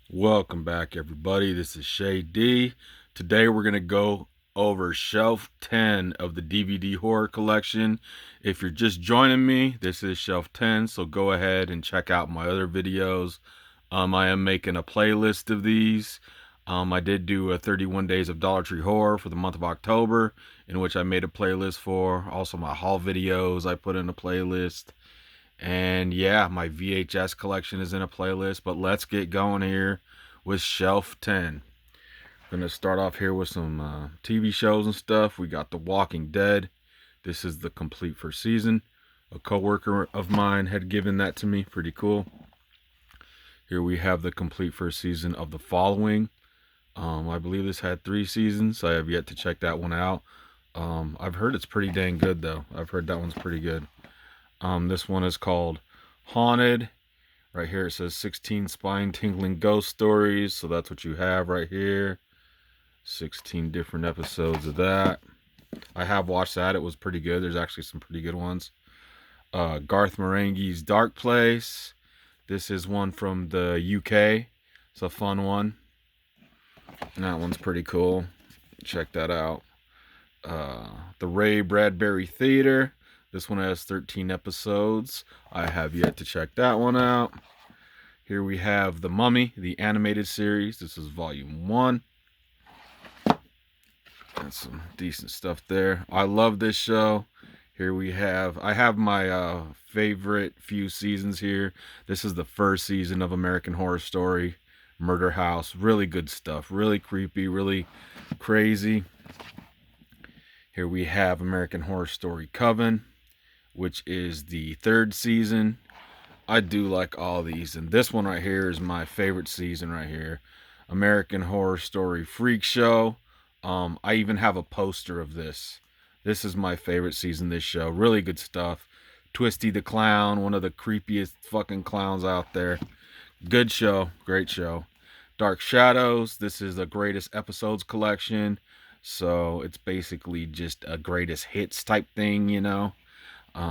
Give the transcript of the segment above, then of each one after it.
Welcome back, everybody. This is Shay D. Today we're going to go over shelf 10 of the DVD horror collection. If you're just joining me, this is shelf 10, so go ahead and check out my other videos. I am making a playlist of these. I did do a 31 Days of Dollar Tree Horror for the month of October, in which I made a playlist for. Also, my haul videos I put in a playlist. And yeah, my VHS collection is in a playlist, but let's get going here with Shelf 10. I'm going to start off here with some TV shows and stuff. We got The Walking Dead. This is the complete first season. A coworker of mine had given that to me. Pretty cool. Here we have the complete first season of The Following. I believe this had 3 seasons. I have yet to check that one out. I've heard it's pretty dang good, though. I've heard that one's pretty good. This one is called Haunted. Right here it says 16 spine-tingling ghost stories. So that's what you have right here. 16 different episodes of that. I have watched that. It was pretty good. There's actually some pretty good ones. Garth Marenghi's Dark Place. This is one from the UK. It's a fun one. And that one's pretty cool. Check that out. The Ray Bradbury Theater. This one has 13 episodes. I have yet to check that one out. Here we have The Mummy, the animated series. This is volume 1. That's some decent stuff there. I love this show. Here we have, I have my favorite few seasons here. This is the first season of American Horror Story, Murder House. Really good stuff. Really creepy, really crazy. Here we have American Horror Story Coven, which is the 3rd season. I do like all these, and this one right here is my favorite season right here. American Horror Story Freak Show. I even have a poster of this. This is my favorite season, this show. Really good stuff. Twisty the Clown, one of the creepiest fucking clowns out there. Good show. Great show. Dark Shadows. This is the greatest episodes collection. So it's basically just a greatest hits type thing, you know.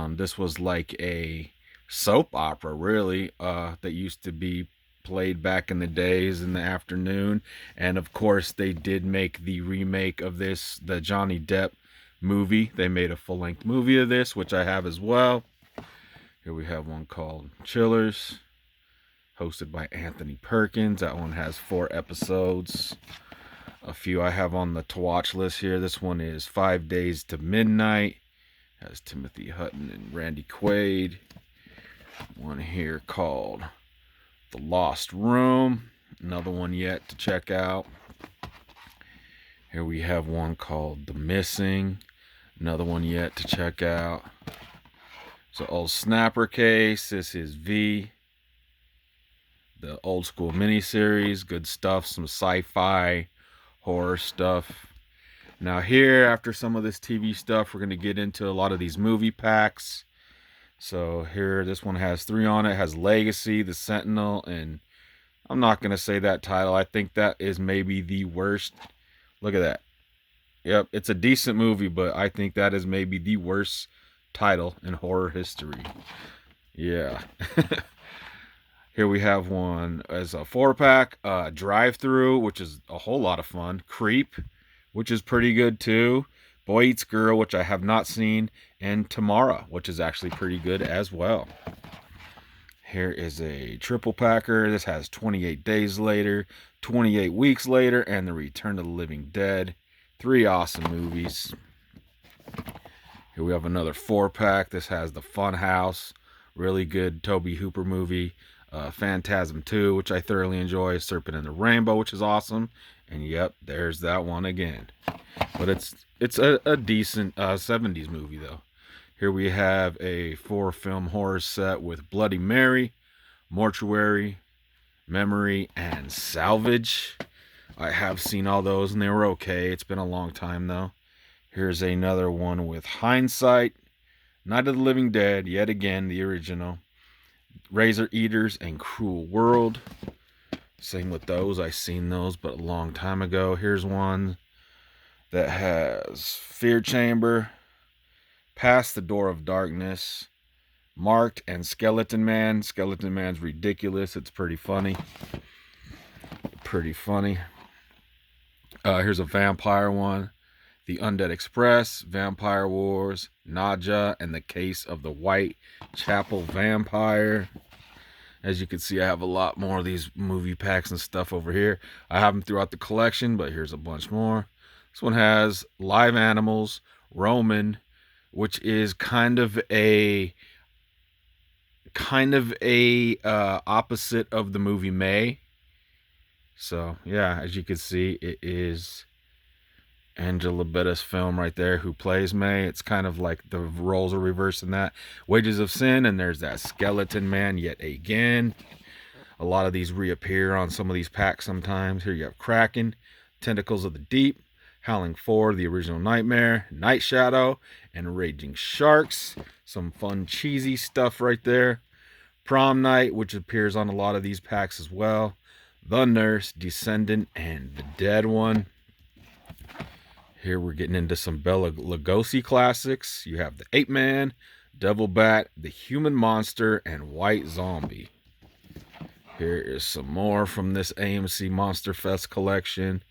This was like a soap opera, really, that used to be played back in the days in the afternoon. And of course, they did make the remake of this, the Johnny Depp movie. They made a full-length movie of this, which I have as well. Here we have one called Chillers, hosted by Anthony Perkins. That one has 4 episodes. A few I have on the to watch list here. This one is 5 Days to Midnight. Has Timothy Hutton and Randy Quaid. One here called The Lost Room. Another one yet to check out. Here we have one called The Missing. Another one yet to check out. It's an old Snapper case. This is V. The old school miniseries. Good stuff. Some sci-fi horror stuff. Now here, after some of this TV stuff, we're going to get into a lot of these movie packs. So here, this one has 3 on it. It has Legacy, The Sentinel, and I'm not going to say that title. I think that is maybe the worst. Look at that. Yep, it's a decent movie, but I think that is maybe the worst title in horror history. Yeah. Here we have one as a 4-pack. Drive-Through, which is a whole lot of fun. Creep, which is pretty good too. Boy Eats Girl, which I have not seen, and Tamara, which is actually pretty good as well. Here is a triple packer. This has 28 Days Later, 28 Weeks Later, and The Return of the Living Dead. 3 awesome movies. Here we have another 4-pack. This has The Fun House, really good Tobe Hooper movie. Phantasm 2, which I thoroughly enjoy. Serpent and the Rainbow, which is awesome. And yep, there's that one again. But it's a decent 70s movie, though. Here we have a 4-film horror set with Bloody Mary, Mortuary, Memory, and Salvage. I have seen all those, and they were okay. It's been a long time, though. Here's another one with Hindsight, Night of the Living Dead, yet again, the original. Razor Eaters and Cruel World. Same with those. I've seen those, but a long time ago. Here's one that has Fear Chamber, Past the Door of Darkness, Marked, and Skeleton Man. Skeleton Man's ridiculous. It's pretty funny. Pretty funny. Here's a vampire one. The Undead Express, Vampire Wars, Nadja, and the Case of the Whitechapel Vampire. As you can see, I have a lot more of these movie packs and stuff over here. I have them throughout the collection, but here's a bunch more. This one has Live Animals, Roman, which is kind of a opposite of the movie May. So yeah, as you can see, it is Angela Bettis' film right there, who plays May. It's kind of like the roles are reversed in that. Wages of Sin, and there's that Skeleton Man yet again. A lot of these reappear on some of these packs sometimes. Here you have Kraken, Tentacles of the Deep, Howling 4, the original Nightmare, Night Shadow, and Raging Sharks. Some fun cheesy stuff right there. Prom Night, which appears on a lot of these packs as well. The Nurse, Descendant, and The Dead One. Here we're getting into some Bela Lugosi classics. You have the Ape Man, Devil Bat, the Human Monster, and White Zombie. Here is some more from this AMC Monster Fest collection.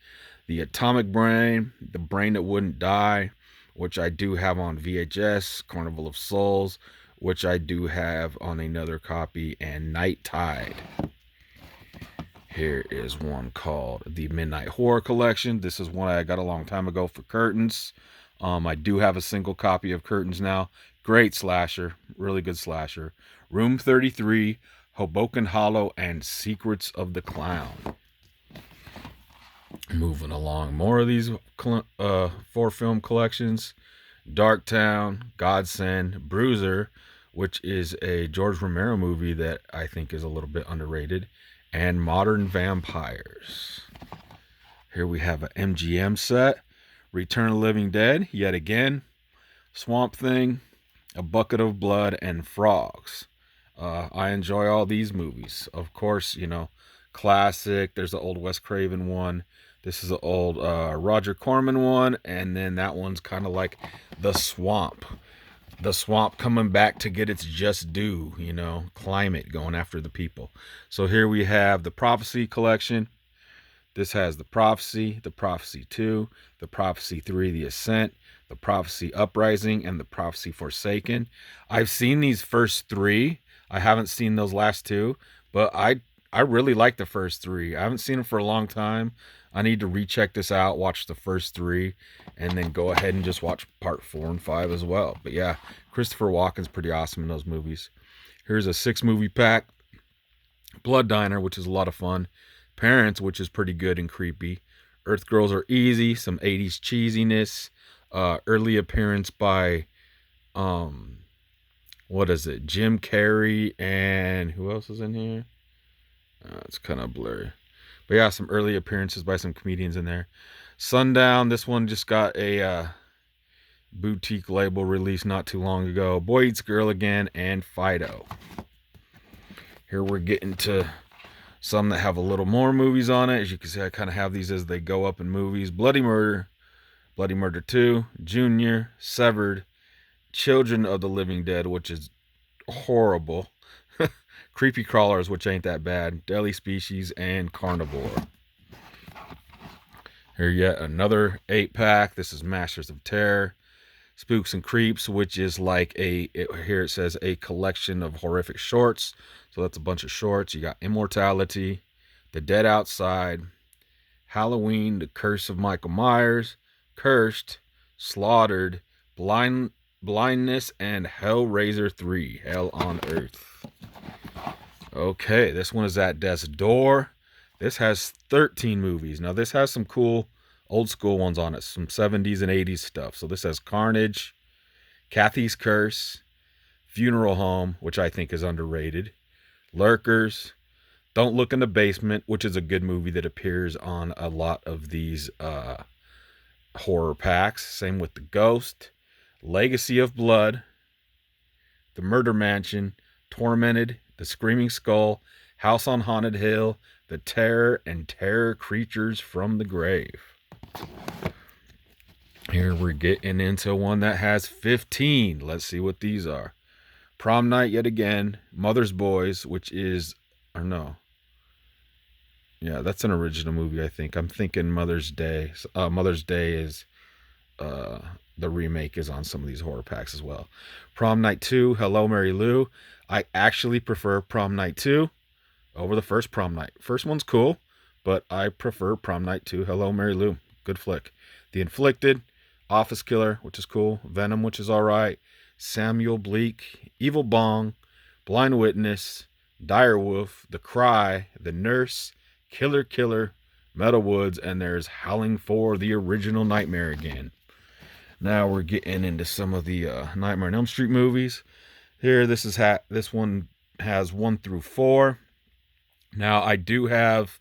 The Atomic Brain, The Brain That Wouldn't Die, which I do have on VHS. Carnival of Souls, which I do have on another copy. And Night Tide. Here is one called the Midnight Horror Collection. This is one I got a long time ago for Curtains. I do have a single copy of Curtains now. Great slasher. Really good slasher. Room 33, Hoboken Hollow, and Secrets of the Clown. Moving along. More of these 4-film collections. Darktown, Godsend, Bruiser, which is a George Romero movie that I think is a little bit underrated. And Modern Vampires. Here we have an MGM set. Return of the Living Dead, yet again. Swamp Thing, A Bucket of Blood, and Frogs. I enjoy all these movies. Of course, you know, classic. There's the old Wes Craven one. This is the old Roger Corman one. And then that one's kind of like The Swamp. The swamp coming back to get its just due, you know, climate going after the people. So here we have the Prophecy collection. This has the Prophecy 2, the Prophecy 3, the Ascent, the Prophecy Uprising, and the Prophecy Forsaken. I've seen these first 3. I haven't seen those last 2, but I really like the first 3. I haven't seen them for a long time. I need to recheck this out, watch the first 3, and then go ahead and just watch part 4 and 5 as well. But yeah, Christopher Walken's pretty awesome in those movies. Here's a 6-movie pack. Blood Diner, which is a lot of fun. Parents, which is pretty good and creepy. Earth Girls Are Easy, some 80s cheesiness. Early appearance by, what is it? Jim Carrey, and who else is in here? It's kind of blurry. But yeah, some early appearances by some comedians in there. Sundown, this one just got a boutique label released not too long ago. Boy Eats Girl Again, and Fido. Here we're getting to some that have a little more movies on it. As you can see, I kind of have these as they go up in movies. Bloody Murder, Bloody Murder 2, Junior, Severed, Children of the Living Dead, which is horrible. Creepy Crawlers, which ain't that bad. Deadly Species, and Carnivore. Here yet another 8-pack. This is Masters of Terror. Spooks and Creeps, which is like here it says a collection of horrific shorts. So that's a bunch of shorts. You got Immortality, The Dead Outside, Halloween, The Curse of Michael Myers, Cursed, Slaughtered, Blindness, and Hellraiser 3, Hell on Earth. Okay, this one is at Death's Door. This has 13 movies. Now, this has some cool old school ones on it. Some 70s and 80s stuff. So this has Carnage, Kathy's Curse, Funeral Home, which I think is underrated, Lurkers, Don't Look in the Basement, which is a good movie that appears on a lot of these horror packs. Same with The Ghost, Legacy of Blood, The Murder Mansion, Tormented, The Screaming Skull, House on Haunted Hill, The Terror, and Terror Creatures from the Grave. Here we're getting into one that has 15. Let's see what these are. Prom Night yet again. Mother's Boys, which is, or no. Yeah, that's an original movie, I think. I'm thinking Mother's Day. Mother's Day is uh the remake is on some of these horror packs as well. Prom Night 2, Hello Mary Lou. I actually prefer Prom Night 2 over the first Prom Night. First one's cool, but I prefer Prom Night 2, Hello Mary Lou. Good flick. The Inflicted, Office Killer, which is cool, Venom, which is alright, Samuel Bleak, Evil Bong, Blind Witness, Dire Wolf, The Cry, The Nurse, Killer Killer, Metal Woods, and there's Howling for the original Nightmare again. Now we're getting into some of the Nightmare on Elm Street movies. Here, this one has 1 through 4. Now I do have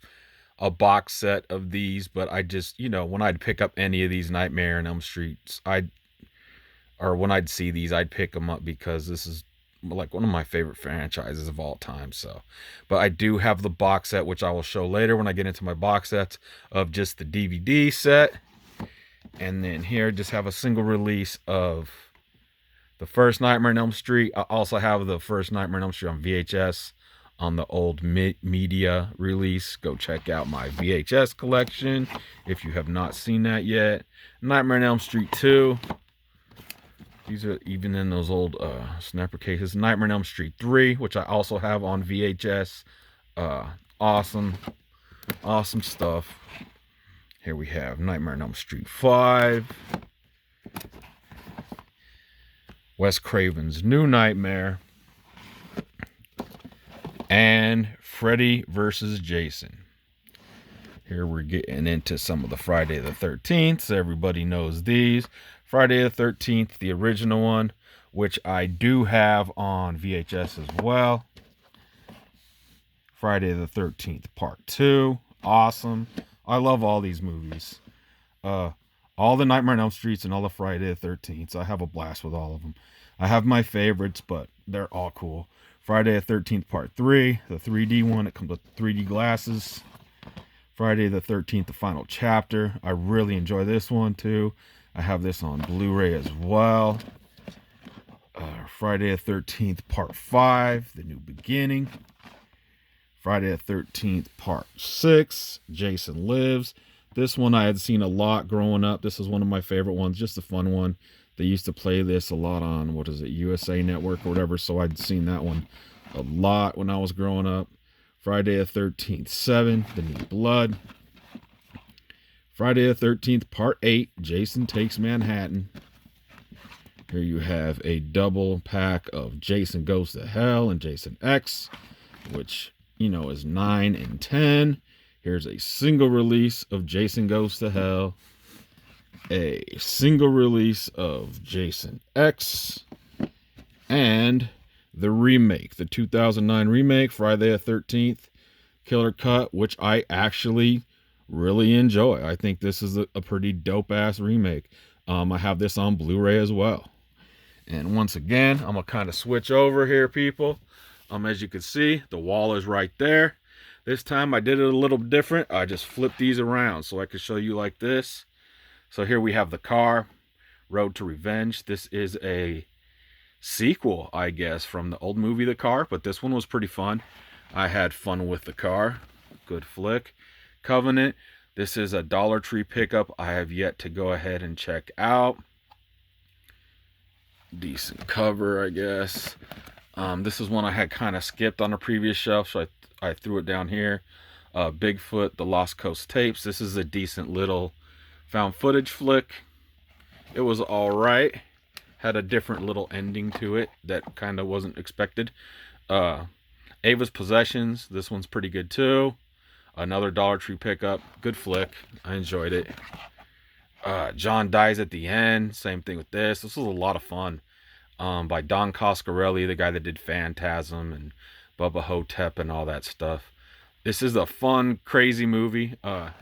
a box set of these, but I just, when I'd pick up any of these Nightmare on Elm Streets, when I'd see these, I'd pick them up because this is like one of my favorite franchises of all time. So, but I do have the box set, which I will show later when I get into my box sets of just the DVD set. And then here, just have a single release of the first Nightmare on Elm Street. I also have the first Nightmare on Elm Street on VHS on the old media release. Go check out my VHS collection if you have not seen that yet. Nightmare on Elm Street 2. These are even in those old snapper cases. Nightmare on Elm Street 3, which I also have on VHS. Awesome stuff. Here we have Nightmare on Elm Street 5. Wes Craven's New Nightmare. And Freddy vs. Jason. Here we're getting into some of the Friday the 13th. Everybody knows these. Friday the 13th, the original one, which I do have on VHS as well. Friday the 13th, Part 2. Awesome. I love all these movies. All the Nightmare on Elm Streets and all the Friday the 13th. I have a blast with all of them. I have my favorites, but they're all cool. Friday the 13th, Part 3. The 3D one. It comes with 3D glasses. Friday the 13th, the final chapter. I really enjoy this one too. I have this on Blu-ray as well. Friday the 13th, Part 5. The New Beginning. Friday the 13th, Part 6, Jason Lives. This one I had seen a lot growing up. This is one of my favorite ones, just a fun one. They used to play this a lot on, USA Network or whatever, so I'd seen that one a lot when I was growing up. Friday the 13th, 7, The New Blood. Friday the 13th, Part 8, Jason Takes Manhattan. Here you have a double pack of Jason Goes to Hell and Jason X, which is 9 and 10. Here's a single release of Jason Goes to Hell. A single release of Jason X. And the remake, the 2009 remake, Friday the 13th, Killer Cut, which I actually really enjoy. I think this is a pretty dope-ass remake. I have this on Blu-ray as well. And once again, I'm going to kind of switch over here, people. As you can see, the wall is right there. This time I did it a little different. I just flipped these around so I could show you like this. So here we have The Car, Road to Revenge. This is a sequel, I guess, from the old movie The Car, but this one was pretty fun. I had fun with The Car. Good flick. Covenant. This is a Dollar Tree pickup I have yet to go ahead and check out. Decent cover, I guess. This is one I had kind of skipped on a previous shelf, so I threw it down here. Bigfoot, The Lost Coast Tapes. This is a decent little found footage flick. It was alright. Had a different little ending to it that kind of wasn't expected. Ava's Possessions. This one's pretty good too. Another Dollar Tree pickup. Good flick. I enjoyed it. John Dies at the End. Same thing with this. This was a lot of fun. By Don Coscarelli, the guy that did Phantasm and Bubba Hotep and all that stuff. This is a fun, crazy movie.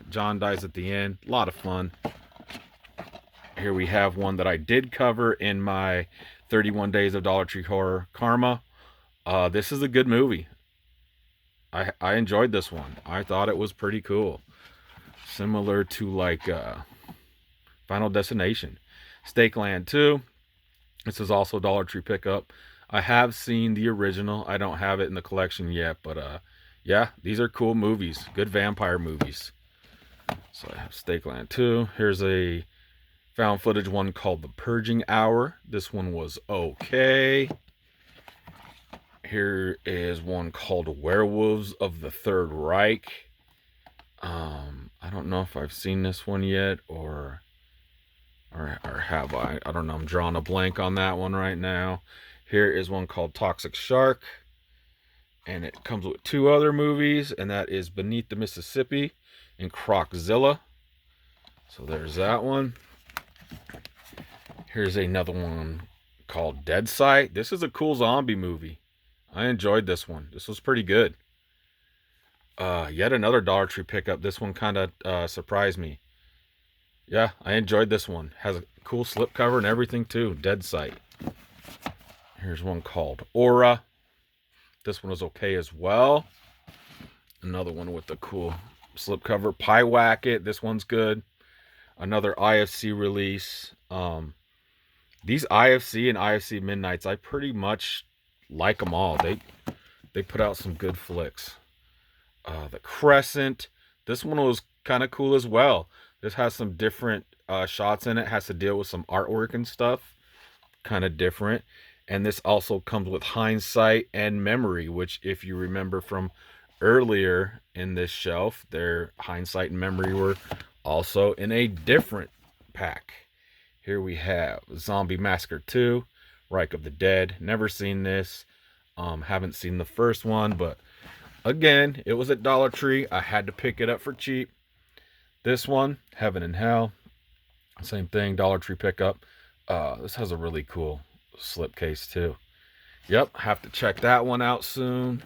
John Dies at the End. A lot of fun. Here we have one that I did cover in my 31 Days of Dollar Tree Horror, Karma. This is a good movie. I enjoyed this one. I thought it was pretty cool. Similar to like Final Destination. Stakeland 2. This is also Dollar Tree pickup. I have seen the original. I don't have it in the collection yet, but Yeah, these are cool movies. Good vampire movies. So I have Stakeland 2. Here's a found footage one called The Purging Hour. This one was okay. Here is one called Werewolves of the Third Reich. I don't know if I've seen this one yet or have I? I don't know. I'm drawing a blank on that one right now. Here is one called Toxic Shark. And it comes with two other movies, and that is Beneath the Mississippi and Croczilla. So there's that one. Here's another one called Dead Sight. This is a cool zombie movie. I enjoyed this one. This was pretty good. Yet another Dollar Tree pickup. This one kind of surprised me. Yeah, I enjoyed this one. Has a cool slipcover and everything too. Dead Sight. Here's one called Aura. This one was okay as well. Another one with the cool slipcover. Pie Whack It. This one's good. Another IFC release. These IFC and IFC Midnights, I pretty much like them all. They put out some good flicks. The Crescent. This one was kind of cool as well. This has some different shots in it. Has to deal with some artwork and stuff. Kind of different. And this also comes with Hindsight and Memory, which if you remember from earlier in this shelf, their Hindsight and Memory were also in a different pack. Here we have Zombie Massacre 2, Reich of the Dead. Never seen this. Haven't seen the first one, but again, it was at Dollar Tree. I had to pick it up for cheap. This one, Heaven and Hell. Same thing, Dollar Tree pickup. This has a really cool slipcase too. Yep, have to check that one out soon.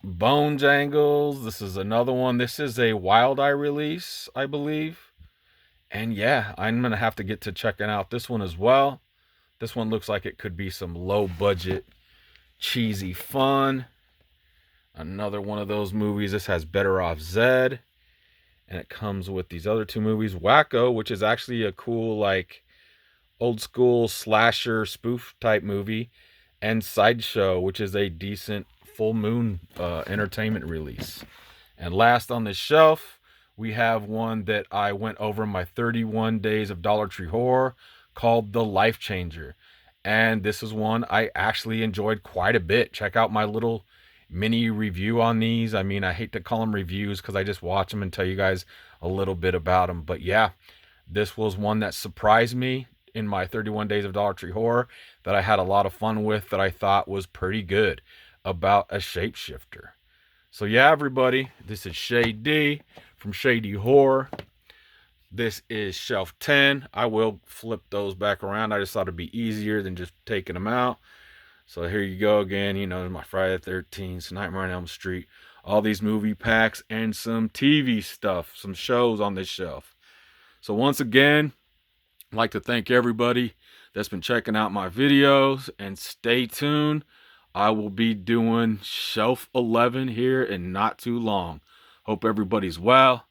Bone Jangles. This is another one. This is a Wild Eye release, I believe. And yeah, I'm going to have to get to checking out this one as well. This one looks like it could be some low budget, cheesy fun. Another one of those movies. This has Better Off Zed. And it comes with these other two movies. Wacko, which is actually a cool, like, old school slasher spoof type movie. And Sideshow, which is a decent full moon entertainment release. And last on this shelf, we have one that I went over my 31 days of Dollar Tree horror called The Life Changer. And this is one I actually enjoyed quite a bit. Check out my little mini review on these. I mean, I hate to call them reviews because I just watch them and tell you guys a little bit about them. But yeah, this was one that surprised me in my 31 days of Dollar Tree horror that I had a lot of fun with, that I thought was pretty good, about a shapeshifter. So yeah, everybody, this is Shay D from Shady Horror. This is shelf 10. I will flip those back around. I just thought it'd be easier than just taking them out. So here you go again. You know, my Friday the 13th, Nightmare on Elm Street, all these movie packs, and some TV stuff, some shows on this shelf. So once again, I'd like to thank everybody that's been checking out my videos, and stay tuned. I will be doing shelf 11 here in not too long. Hope everybody's well.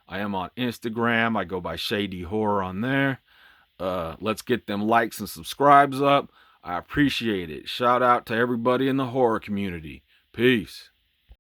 I am on Instagram. I go by Shady Horror on there. Let's get them likes and subscribes up. I appreciate it. Shout out to everybody in the horror community. Peace.